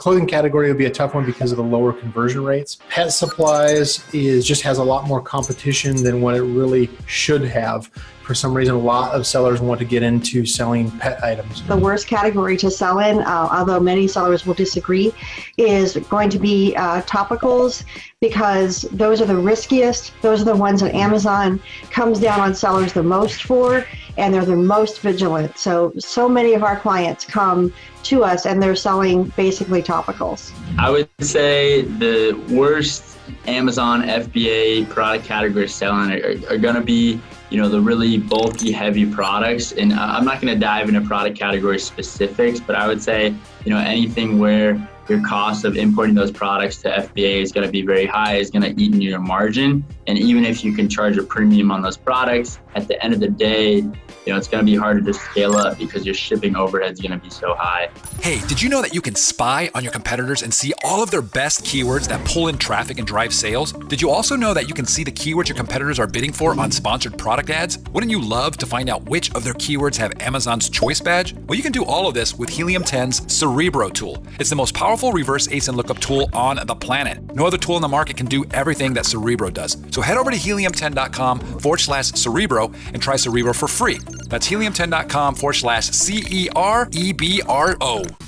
clothing category would be a tough one because of the lower conversion rates. Pet supplies just has a lot more competition than what it really should have. For some reason, a lot of sellers want to get into selling pet items. The worst category to sell in, although many sellers will disagree, is going to be topicals, because those are the riskiest. Those are the ones that Amazon comes down on sellers the most for, and they're the most vigilant. So many of our clients come to us and they're selling basically topicals. I would say the worst Amazon FBA product categories selling are going to be, the really bulky, heavy products. And I'm not going to dive into product category specifics, but I would say, anything where your cost of importing those products to FBA is going to be very high, is going to eat into your margin. And even if you can charge a premium on those products, at the end of the day, it's going to be harder to scale up because your shipping overhead is going to be so high. Hey, did you know that you can spy on your competitors and see all of their best keywords that pull in traffic and drive sales? Did you also know that you can see the keywords your competitors are bidding for on sponsored product ads? Wouldn't you love to find out which of their keywords have Amazon's Choice badge? Well, you can do all of this with Helium 10's Cerebro tool. It's the most powerful reverse ASIN lookup tool on the planet. No other tool in the market can do everything that Cerebro does. So head over to helium10.com/Cerebro and try Cerebro for free. That's helium10.com/CEREBRO.